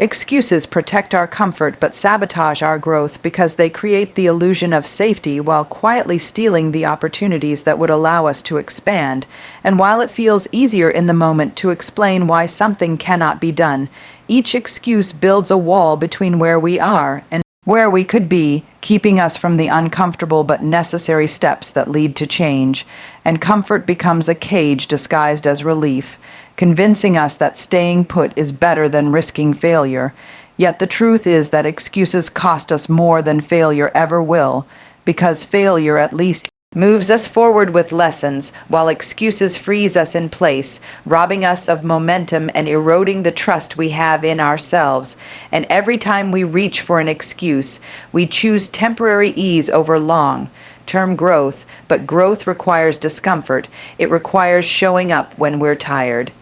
Excuses protect our comfort but sabotage our growth because they create the illusion of safety while quietly stealing the opportunities that would allow us to expand. And while it feels easier in the moment to explain why something cannot be done, each excuse builds a wall between where we are and where we could be, keeping us from the uncomfortable but necessary steps that lead to change. And comfort becomes a cage disguised as relief, convincing us that staying put is better than risking failure. Yet the truth is that excuses cost us more than failure ever will, because failure at least moves us forward with lessons, while excuses freeze us in place, robbing us of momentum and eroding the trust we have in ourselves. And every time we reach for an excuse, we choose temporary ease over long-term growth, but growth requires discomfort. It requires showing up when we're tired,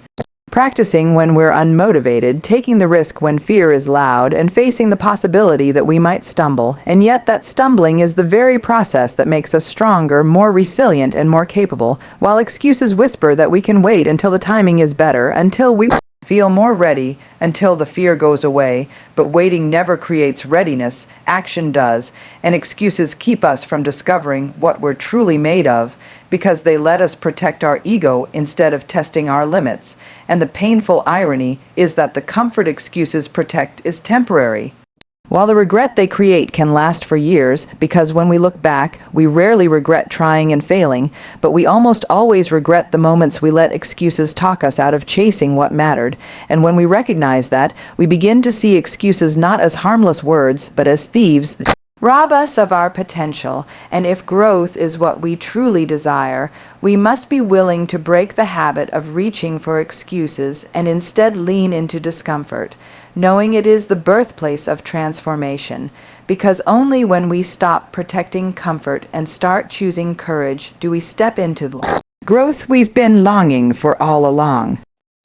practicing when we're unmotivated, taking the risk when fear is loud, and facing the possibility that we might stumble. And yet that stumbling is the very process that makes us stronger, more resilient, and more capable, while excuses whisper that we can wait until the timing is better, until we feel more ready, until the fear goes away. But waiting never creates readiness, action does, and excuses keep us from discovering what we're truly made of, because they let us protect our ego instead of testing our limits. And the painful irony is that the comfort excuses protect is temporary, while the regret they create can last for years, because when we look back, we rarely regret trying and failing, but we almost always regret the moments we let excuses talk us out of chasing what mattered. And when we recognize that, we begin to see excuses not as harmless words, but as thieves that rob us of our potential. And if growth is what we truly desire, we must be willing to break the habit of reaching for excuses and instead lean into discomfort, knowing it is the birthplace of transformation. Because only when we stop protecting comfort and start choosing courage do we step into the growth we've been longing for all along.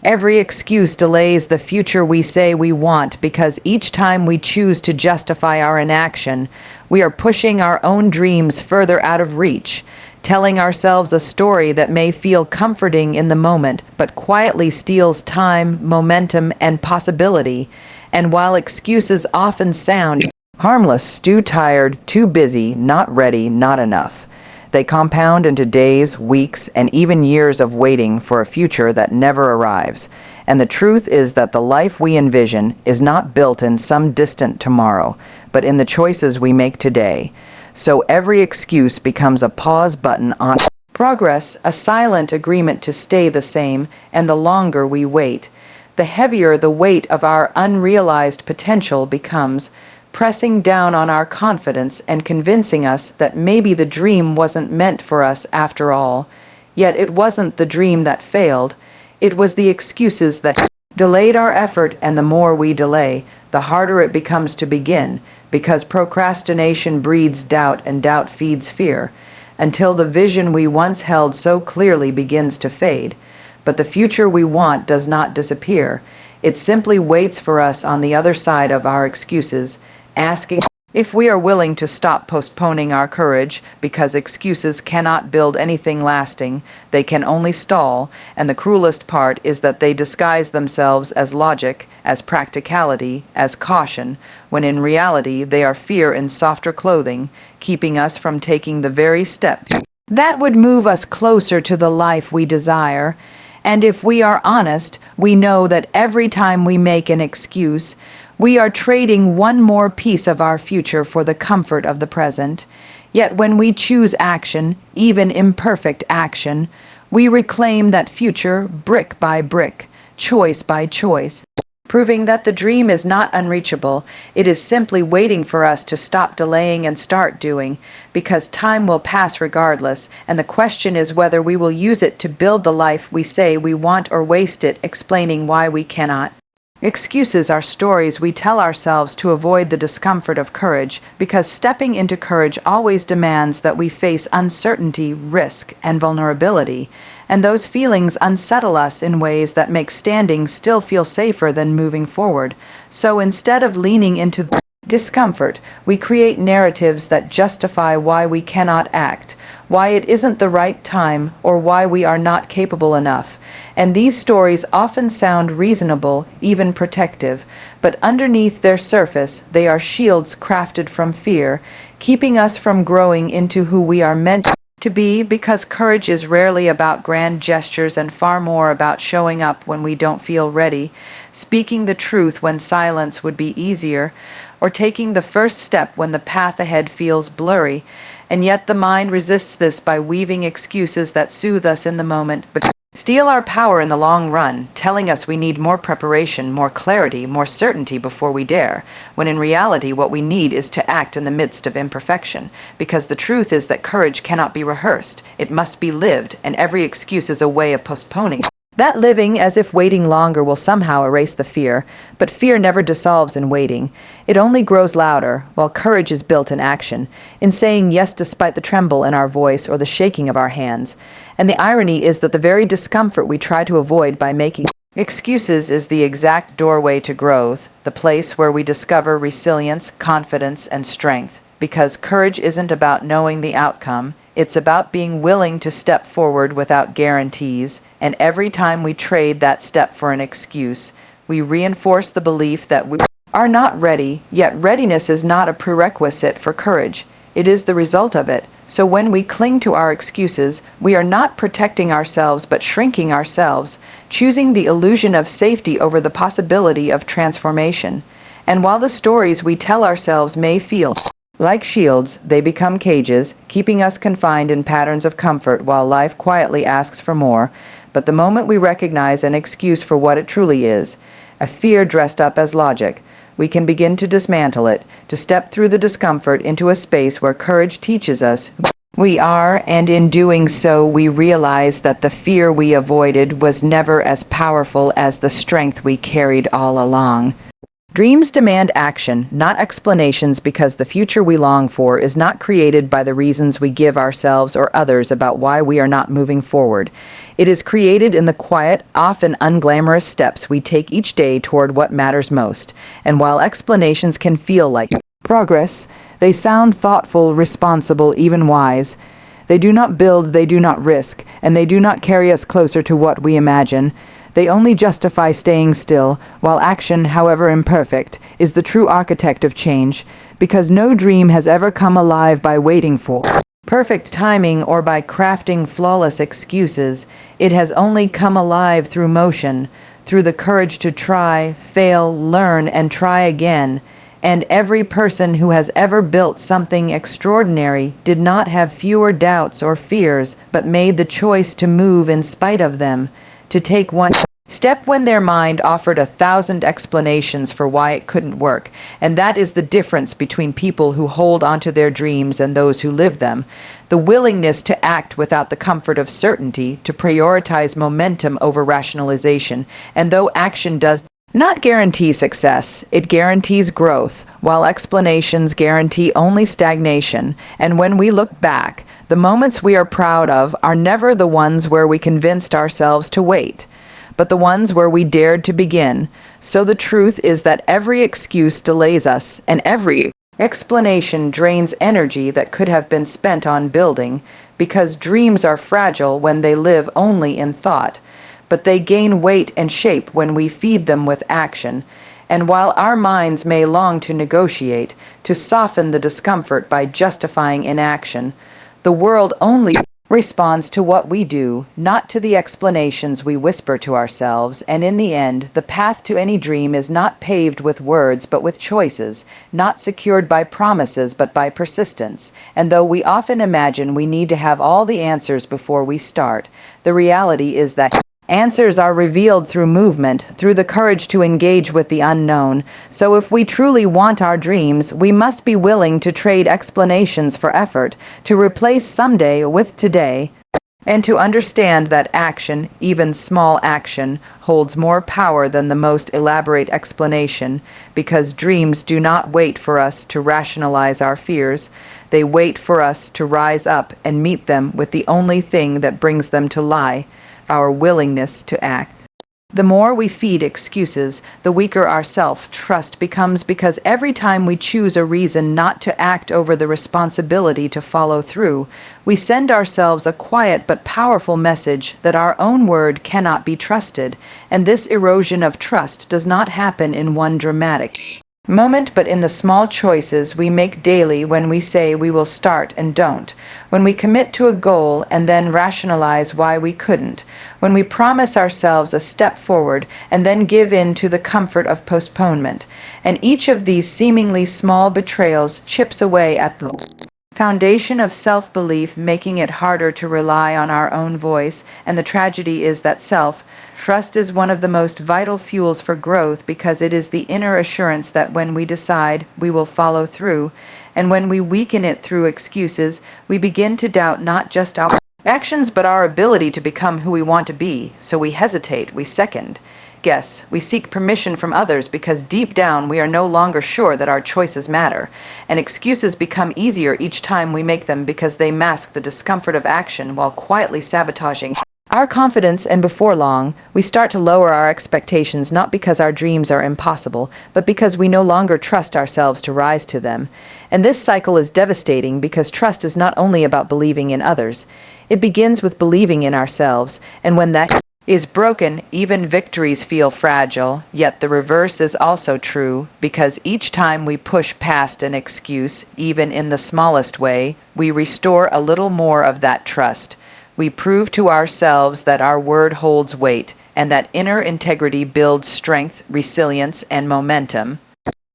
Every excuse delays the future we say we want, because each time we choose to justify our inaction, we are pushing our own dreams further out of reach, telling ourselves a story that may feel comforting in the moment, but quietly steals time, momentum, and possibility. And while excuses often sound harmless, too tired, too busy, not ready, not enough, they compound into days, weeks, and even years of waiting for a future that never arrives. And the truth is that the life we envision is not built in some distant tomorrow, but in the choices we make today. So every excuse becomes a pause button on progress, a silent agreement to stay the same, and the longer we wait, the heavier the weight of our unrealized potential becomes, pressing down on our confidence and convincing us that maybe the dream wasn't meant for us after all. Yet it wasn't the dream that failed, it was the excuses that delayed our effort. And the more we delay, the harder it becomes to begin, because procrastination breeds doubt and doubt feeds fear, until the vision we once held so clearly begins to fade. But the future we want does not disappear. It simply waits for us on the other side of our excuses, asking if we are willing to stop postponing our courage, because excuses cannot build anything lasting, they can only stall. And the cruelest part is that they disguise themselves as logic, as practicality, as caution, when in reality they are fear in softer clothing, keeping us from taking the very step that would move us closer to the life we desire. And if we are honest, we know that every time we make an excuse, we are trading one more piece of our future for the comfort of the present. Yet when we choose action, even imperfect action, we reclaim that future brick by brick, choice by choice, proving that the dream is not unreachable. It is simply waiting for us to stop delaying and start doing, because time will pass regardless, and the question is whether we will use it to build the life we say we want or waste it explaining why we cannot. Excuses are stories we tell ourselves to avoid the discomfort of courage, because stepping into courage always demands that we face uncertainty, risk, and vulnerability. And those feelings unsettle us in ways that make standing still feel safer than moving forward. So instead of leaning into discomfort, we create narratives that justify why we cannot act, why it isn't the right time, or why we are not capable enough. And these stories often sound reasonable, even protective, but underneath their surface, they are shields crafted from fear, keeping us from growing into who we are meant to be, because courage is rarely about grand gestures and far more about showing up when we don't feel ready, speaking the truth when silence would be easier, or taking the first step when the path ahead feels blurry. And yet the mind resists this by weaving excuses that soothe us in the moment, but steal our power in the long run, telling us we need more preparation, more clarity, more certainty before we dare, when in reality what we need is to act in the midst of imperfection, because the truth is that courage cannot be rehearsed, it must be lived, and every excuse is a way of postponing that living, as if waiting longer will somehow erase the fear. But fear never dissolves in waiting. It only grows louder, while courage is built in action, in saying yes despite the tremble in our voice or the shaking of our hands. And the irony is that the very discomfort we try to avoid by making excuses is the exact doorway to growth, the place where we discover resilience, confidence, and strength. Because courage isn't about knowing the outcome, it's about being willing to step forward without guarantees, and every time we trade that step for an excuse, we reinforce the belief that we are not ready, yet readiness is not a prerequisite for courage. It is the result of it. So when we cling to our excuses, we are not protecting ourselves but shrinking ourselves, choosing the illusion of safety over the possibility of transformation. And while the stories we tell ourselves may feel like shields, they become cages, keeping us confined in patterns of comfort while life quietly asks for more. But the moment we recognize an excuse for what it truly is, a fear dressed up as logic, we can begin to dismantle it, to step through the discomfort into a space where courage teaches us who we are, and in doing so we realize that the fear we avoided was never as powerful as the strength we carried all along. Dreams demand action, not explanations, because the future we long for is not created by the reasons we give ourselves or others about why we are not moving forward. It is created in the quiet, often unglamorous steps we take each day toward what matters most. And while explanations can feel like progress, they sound thoughtful, responsible, even wise. They do not build, they do not risk, and they do not carry us closer to what we imagine. They only justify staying still, while action, however imperfect, is the true architect of change, because no dream has ever come alive by waiting for perfect timing or by crafting flawless excuses. It has only come alive through motion, through the courage to try, fail, learn, and try again. And every person who has ever built something extraordinary did not have fewer doubts or fears, but made the choice to move in spite of them, to take one step when their mind offered 1,000 explanations for why it couldn't work. And that is the difference between people who hold onto their dreams and those who live them. The willingness to act without the comfort of certainty, to prioritize momentum over rationalization. And though action does not guarantee success, it guarantees growth, while explanations guarantee only stagnation. And when we look back, the moments we are proud of are never the ones where we convinced ourselves to wait, but the ones where we dared to begin. So the truth is that every excuse delays us, and every explanation drains energy that could have been spent on building, because dreams are fragile when they live only in thought, but they gain weight and shape when we feed them with action. And while our minds may long to negotiate, to soften the discomfort by justifying inaction, the world only responds to what we do, not to the explanations we whisper to ourselves. And in the end, the path to any dream is not paved with words but with choices, not secured by promises but by persistence. And though we often imagine we need to have all the answers before we start, the reality is that answers are revealed through movement, through the courage to engage with the unknown. So if we truly want our dreams, we must be willing to trade explanations for effort, to replace someday with today, and to understand that action, even small action, holds more power than the most elaborate explanation, because dreams do not wait for us to rationalize our fears. They wait for us to rise up and meet them with the only thing that brings them to lie: our willingness to act. The more we feed excuses, the weaker our self-trust becomes because every time we choose a reason not to act over the responsibility to follow through, we send ourselves a quiet but powerful message that our own word cannot be trusted, and this erosion of trust does not happen in one dramatic moment, but in the small choices we make daily when we say we will start and don't, when we commit to a goal and then rationalize why we couldn't, when we promise ourselves a step forward and then give in to the comfort of postponement. And each of these seemingly small betrayals chips away at the foundation of self-belief, making it harder to rely on our own voice. And the tragedy is that self-trust is one of the most vital fuels for growth, because it is the inner assurance that when we decide, we will follow through. And when we weaken it through excuses, we begin to doubt not just our actions but our ability to become who we want to be. So we hesitate, we second guess, we seek permission from others, because deep down we are no longer sure that our choices matter. And excuses become easier each time we make them, because they mask the discomfort of action while quietly sabotaging our confidence. And before long, we start to lower our expectations, not because our dreams are impossible, but because we no longer trust ourselves to rise to them. And this cycle is devastating, because trust is not only about believing in others. It begins with believing in ourselves, and when that is broken, even victories feel fragile. Yet the reverse is also true, because each time we push past an excuse, even in the smallest way, we restore a little more of that trust. We prove to ourselves that our word holds weight, and that inner integrity builds strength, resilience, and momentum,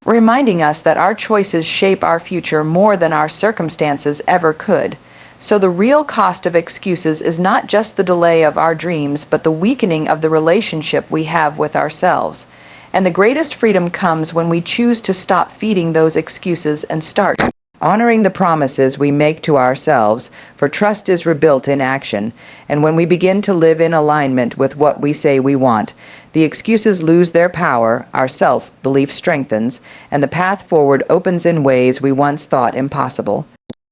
reminding us that our choices shape our future more than our circumstances ever could. So the real cost of excuses is not just the delay of our dreams, but the weakening of the relationship we have with ourselves. And the greatest freedom comes when we choose to stop feeding those excuses and start honoring the promises we make to ourselves, for trust is rebuilt in action. And when we begin to live in alignment with what we say we want, the excuses lose their power, our self-belief strengthens, and the path forward opens in ways we once thought impossible.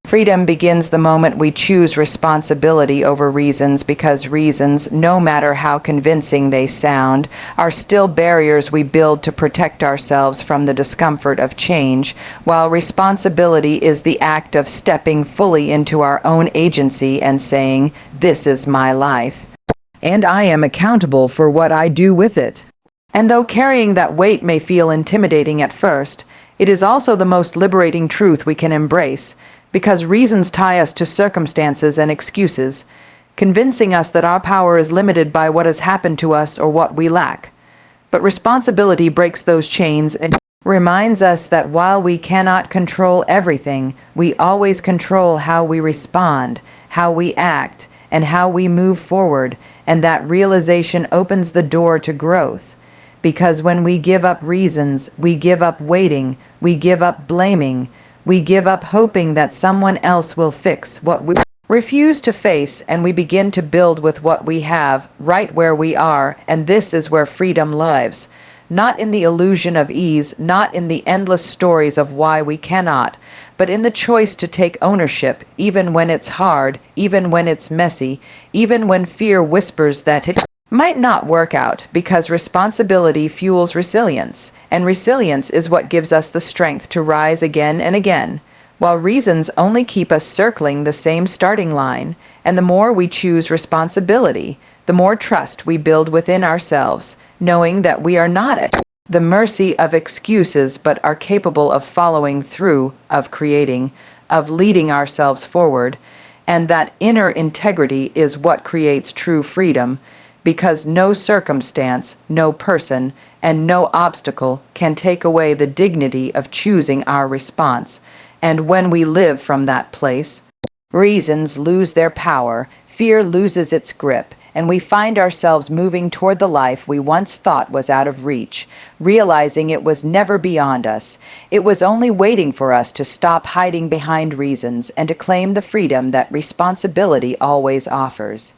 Freedom begins the moment we choose responsibility over reasons, because reasons, no matter how convincing they sound, are still barriers we build to protect ourselves from the discomfort of change, while responsibility is the act of stepping fully into our own agency and saying, "This is my life, and I am accountable for what I do with it." And though carrying that weight may feel intimidating at first, it is also the most liberating truth we can embrace, because reasons tie us to circumstances and excuses, convincing us that our power is limited by what has happened to us or what we lack. But responsibility breaks those chains and reminds us that while we cannot control everything, we always control how we respond, how we act, and how we move forward, and that realization opens the door to growth. Because when we give up reasons, we give up waiting, we give up blaming, we give up hoping that someone else will fix what we refuse to face, and we begin to build with what we have, right where we are. And this is where freedom lives. Not in the illusion of ease, not in the endless stories of why we cannot, but in the choice to take ownership, even when it's hard, even when it's messy, even when fear whispers that it might not work out, because responsibility fuels resilience, and resilience is what gives us the strength to rise again and again, while reasons only keep us circling the same starting line. And the more we choose responsibility, the more trust we build within ourselves, knowing that we are not at the mercy of excuses, but are capable of following through, of creating, of leading ourselves forward. And that inner integrity is what creates true freedom, because no circumstance, no person, and no obstacle can take away the dignity of choosing our response. And when we live from that place, reasons lose their power, fear loses its grip, and we find ourselves moving toward the life we once thought was out of reach, realizing it was never beyond us. It was only waiting for us to stop hiding behind reasons and to claim the freedom that responsibility always offers.